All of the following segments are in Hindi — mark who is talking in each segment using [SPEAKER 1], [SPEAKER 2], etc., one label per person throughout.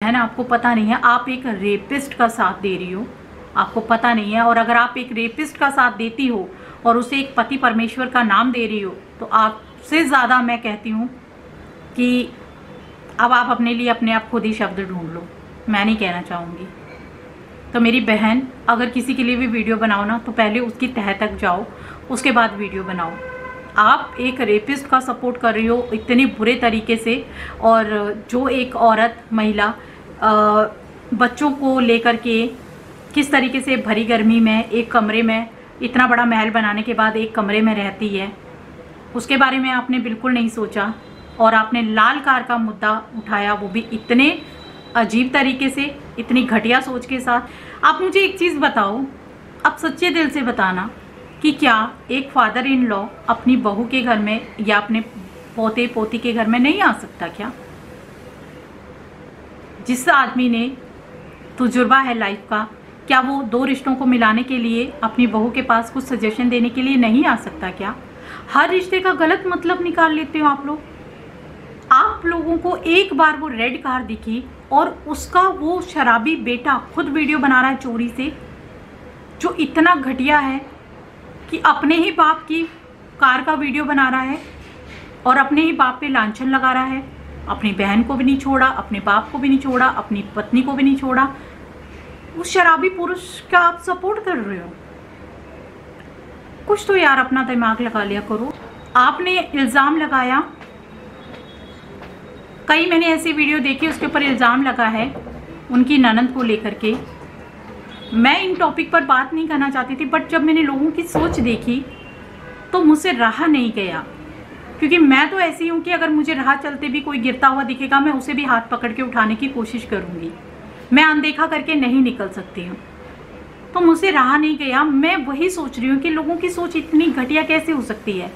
[SPEAKER 1] है ना, आपको पता नहीं है, आप एक रेपिस्ट का साथ दे रही हो, आपको पता नहीं है। और अगर आप एक रेपिस्ट का साथ देती हो और उसे एक पति परमेश्वर का नाम दे रही हो, तो आपसे ज़्यादा मैं कहती हूँ कि अब आप अपने लिए अपने आप खुद ही शब्द ढूंढ लो, मैं नहीं कहना चाहूँगी। तो मेरी बहन, अगर किसी के लिए भी वीडियो बनाओ ना, तो पहले उसकी तह तक जाओ, उसके बाद वीडियो बनाओ। आप एक रेपिस्ट का सपोर्ट कर रही हो इतने बुरे तरीके से, और जो एक औरत महिला बच्चों को लेकर के किस तरीके से भरी गर्मी में एक कमरे में, इतना बड़ा महल बनाने के बाद एक कमरे में रहती है, उसके बारे में आपने बिल्कुल नहीं सोचा। और आपने लाल कार का मुद्दा उठाया, वो भी इतने अजीब तरीके से, इतनी घटिया सोच के साथ। आप मुझे एक चीज़ बताओ, आप सच्चे दिल से बताना कि क्या एक फादर इन लॉ अपनी बहू के घर में या अपने पोते पोती के घर में नहीं आ सकता क्या? जिस आदमी ने तजुर्बा है लाइफ का, क्या वो दो रिश्तों को मिलाने के लिए अपनी बहू के पास कुछ सजेशन देने के लिए नहीं आ सकता क्या? हर रिश्ते का गलत मतलब निकाल लेते हो आप लोग। आप लोगों को एक बार वो रेड कार दिखी और उसका वो शराबी बेटा खुद वीडियो बना रहा है चोरी से, जो इतना घटिया है कि अपने ही बाप की कार का वीडियो बना रहा है और अपने ही बाप पे लांछन लगा रहा है। अपनी बहन को भी नहीं छोड़ा, अपने बाप को भी नहीं छोड़ा, अपनी पत्नी को भी नहीं छोड़ा। उस शराबी पुरुष का आप सपोर्ट कर रहे हो। कुछ तो यार अपना दिमाग लगा लिया करो। आपने इल्ज़ाम लगाया, कई मैंने ऐसी वीडियो देखी उसके ऊपर इल्ज़ाम लगा है उनकी ननंद को लेकर के। मैं इन टॉपिक पर बात नहीं करना चाहती थी, बट जब मैंने लोगों की सोच देखी तो मुझसे रहा नहीं गया, क्योंकि मैं तो ऐसी हूँ कि अगर मुझे राह चलते भी कोई गिरता हुआ दिखेगा, मैं उसे भी हाथ पकड़ के उठाने की कोशिश करूँगी। मैं अनदेखा करके नहीं निकल सकती हूँ। तो मुझसे रहा नहीं गया। मैं वही सोच रही हूँ कि लोगों की सोच इतनी घटिया कैसे हो सकती है।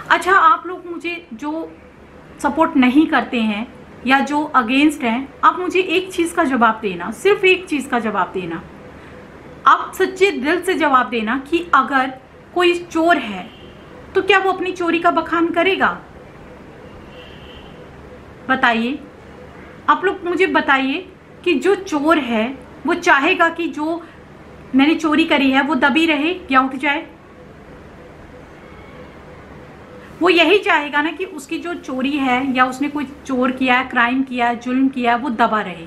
[SPEAKER 1] अच्छा, आप लोग मुझे जो सपोर्ट नहीं करते हैं या जो अगेंस्ट हैं, आप मुझे एक चीज़ का जवाब देना, सिर्फ एक चीज़ का जवाब देना। आप सच्चे दिल से जवाब देना कि अगर कोई चोर है तो क्या वो अपनी चोरी का बखान करेगा? बताइए, आप लोग मुझे बताइए कि जो चोर है वो चाहेगा कि जो मैंने चोरी करी है वो दबी रहे या उठ जाए? वो यही चाहेगा ना कि उसकी जो चोरी है या उसने कोई चोर किया है, क्राइम किया है, जुल्म किया है, वो दबा रहे,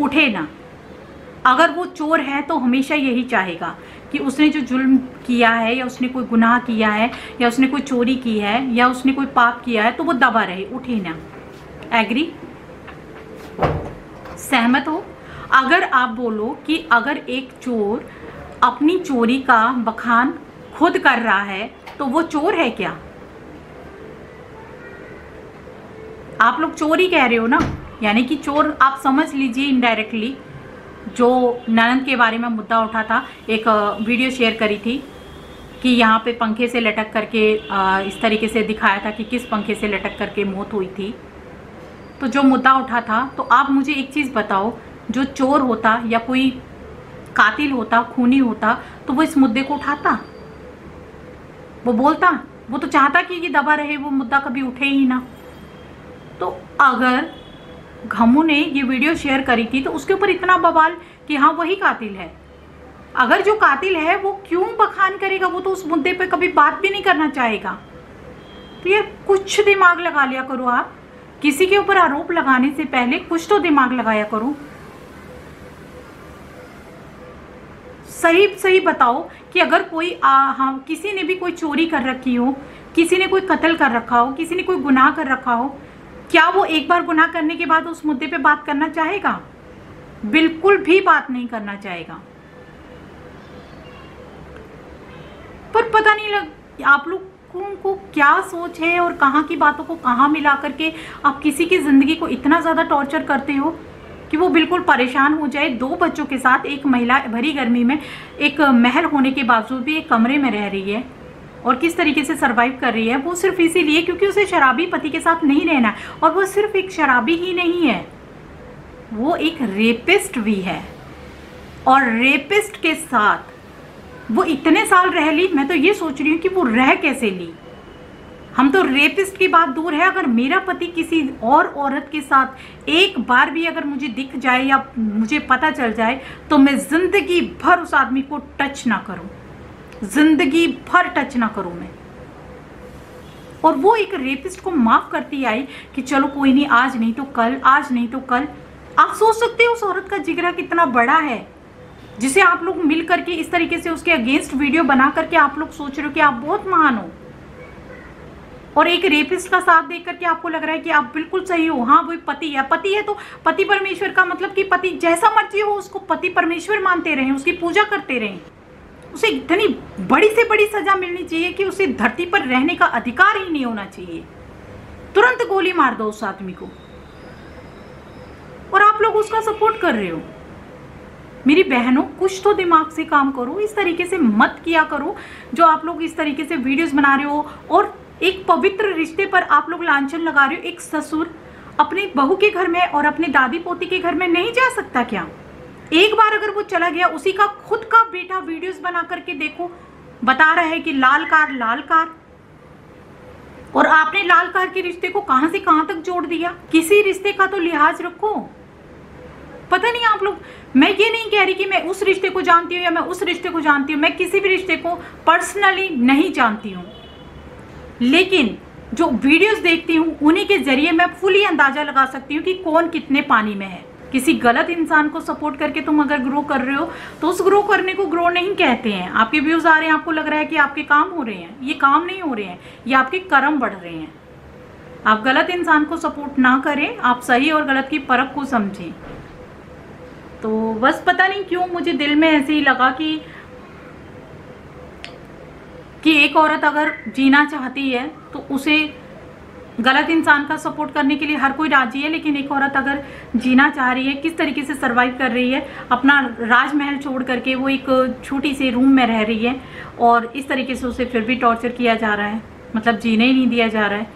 [SPEAKER 1] उठे ना। अगर वो चोर है तो हमेशा यही चाहेगा कि उसने जो जुल्म किया है या उसने कोई गुनाह किया है या उसने कोई चोरी की है या उसने कोई पाप किया है, तो वो दबा रहे, उठे ना। एग्री? सहमत हो? अगर आप बोलो कि अगर एक चोर अपनी चोरी का बखान खुद कर रहा है तो वो चोर है क्या? आप लोग चोर ही कह रहे हो ना, यानी कि चोर आप समझ लीजिए इनडायरेक्टली। जो ननंद के बारे में मुद्दा उठा था, एक वीडियो शेयर करी थी कि यहाँ पे पंखे से लटक करके इस तरीके से दिखाया था कि किस पंखे से लटक करके मौत हुई थी। तो जो मुद्दा उठा था, तो आप मुझे एक चीज़ बताओ, जो चोर होता या कोई कातिल होता, खूनी होता, तो वो इस मुद्दे को उठाता, वो बोलता? वो तो चाहता कि ये दबा रहे, वो मुद्दा कभी उठे ही ना। तो अगर घमू ने ये वीडियो शेयर करी थी तो उसके ऊपर इतना बवाल कि हाँ वही कातिल है। अगर जो कातिल है वो क्यों बखान करेगा? वो तो उस मुद्दे पे कभी बात भी नहीं करना चाहेगा। तो ये कुछ दिमाग लगा लिया करो। आप किसी के ऊपर आरोप लगाने से पहले कुछ तो दिमाग लगाया करो। सही सही बताओ कि अगर कोई किसी ने भी कोई चोरी कर रखी हो, किसी ने कोई कत्ल कर रखा हो, किसी ने कोई गुनाह कर रखा हो, क्या वो एक बार गुनाह करने के बाद उस मुद्दे पे बात करना चाहेगा? बिल्कुल भी बात नहीं करना चाहेगा। पर पता नहीं आप लोगों को क्या सोच है और कहाँ की बातों को कहाँ मिला करके आप किसी की जिंदगी को इतना ज्यादा टॉर्चर करते हो कि वो बिल्कुल परेशान हो जाए। 2 बच्चों के साथ एक महिला भरी गर्मी में एक महल होने के बावजूद भी एक कमरे में रह रही है और किस तरीके से सरवाइव कर रही है, वो सिर्फ इसीलिए क्योंकि उसे शराबी पति के साथ नहीं रहना है। और वो सिर्फ एक शराबी ही नहीं है, वो एक रेपिस्ट भी है। और रेपिस्ट के साथ वो इतने साल रह ली। मैं तो ये सोच रही हूँ कि वो रह कैसे ली। हम तो रेपिस्ट की बात दूर है, अगर मेरा पति किसी और औरत के साथ एक बार भी अगर मुझे दिख जाए या मुझे पता चल जाए तो मैं जिंदगी भर उस आदमी को टच ना करूं, जिंदगी भर टच ना करूं मैं। और वो एक रेपिस्ट को माफ करती आई कि चलो कोई नहीं, आज नहीं तो कल, आज नहीं तो कल। आप सोच सकते हो उस औरत का जिगरा कितना बड़ा है, जिसे आप लोग मिल करके इस तरीके से उसके अगेंस्ट वीडियो बना करके आप लोग सोच रहे हो कि आप बहुत महान हो, और एक रेपिस्ट का साथ देख करके आपको लग रहा है कि आप बिल्कुल सही हो। हाँ वो पति है, पति है तो पति परमेश्वर का मतलब कि पति जैसा मर्जी हो उसको पति परमेश्वर मानते रहें, उसकी पूजा करते रहें। उसे इतनी बड़ी से बड़ी सजा मिलनी चाहिए कि उसे धरती पर रहने का अधिकार ही नहीं होना चाहिए। तुरंत गोली मार दो उस आदमी को, और आप लोग उसका सपोर्ट कर रहे हो। मेरी बहनों, कुछ तो दिमाग से काम करो, इस तरीके से मत किया करो जो आप लोग इस तरीके से वीडियोस बना रहे हो। और एक पवित्र रिश्ते पर आप लोग लांछन लगा रहे हो। एक ससुर अपनी बहू के घर में और अपने दादी पोती के घर में नहीं जा सकता क्या? एक बार अगर वो चला गया, उसी का खुद का बेटा वीडियोस बना करके देखो, बता रहा है कि लाल कार लाल कार, और आपने लाल कार के रिश्ते को कहां से कहां तक जोड़ दिया। किसी रिश्ते का तो लिहाज रखो। पता नहीं आप लोग, मैं ये नहीं कह रही कि मैं उस रिश्ते को जानती हूँ या मैं उस रिश्ते को जानती हूँ, मैं किसी भी रिश्ते को पर्सनली नहीं जानती हूँ, लेकिन जो वीडियोस देखती हूँ उन्हीं के जरिए मैं फुली अंदाजा लगा सकती हूँ कि कौन कितने पानी में है। किसी गलत इंसान को सपोर्ट करके तुम अगर ग्रो कर रहे हो तो उस ग्रो करने को ग्रो नहीं कहते हैं। आपके व्यूज आ रहे हैं, आपको लग रहा है कि आपके काम हो रहे हैं, ये काम नहीं हो रहे हैं, ये आपके कर्म बढ़ रहे हैं। आप गलत इंसान को सपोर्ट ना करें, आप सही और गलत की परख को समझें। तो बस पता नहीं क्यों मुझे दिल में ऐसे ही लगा कि एक औरत अगर जीना चाहती है तो उसे गलत इंसान का सपोर्ट करने के लिए हर कोई राजी है, लेकिन एक औरत अगर जीना चाह रही है, किस तरीके से सरवाइव कर रही है, अपना राजमहल छोड़ करके वो एक छोटी सी रूम में रह रही है और इस तरीके से उसे फिर भी टॉर्चर किया जा रहा है, मतलब जीने ही नहीं दिया जा रहा है।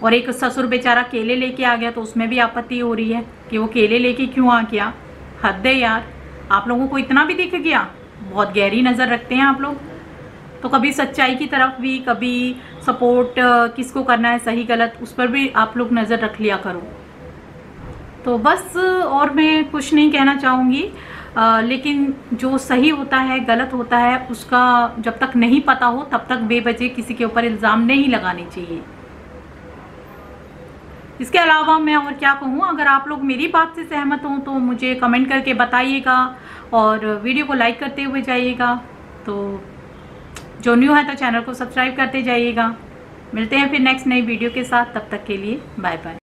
[SPEAKER 1] और एक ससुर बेचारा केले लेके आ गया तो उसमें भी आपत्ति हो रही है कि वो केले लेके क्यों आ गया। हद है यार, आप लोगों को इतना भी दिख गया? बहुत गहरी नज़र रखते हैं आप लोग। तो कभी सच्चाई की तरफ भी, कभी सपोर्ट किसको करना है सही गलत, उस पर भी आप लोग नज़र रख लिया करो। तो बस और मैं कुछ नहीं कहना चाहूँगी, लेकिन जो सही होता है गलत होता है उसका जब तक नहीं पता हो तब तक बेवजह किसी के ऊपर इल्ज़ाम नहीं लगाने चाहिए। इसके अलावा मैं और क्या कहूँ, अगर आप लोग मेरी बात से सहमत हों तो मुझे कमेंट करके बताइएगा और वीडियो को लाइक करते हुए जाइएगा। तो जो न्यू है तो चैनल को सब्सक्राइब करते जाइएगा। मिलते हैं फिर नेक्स्ट नई वीडियो के साथ, तब तक के लिए बाय बाय।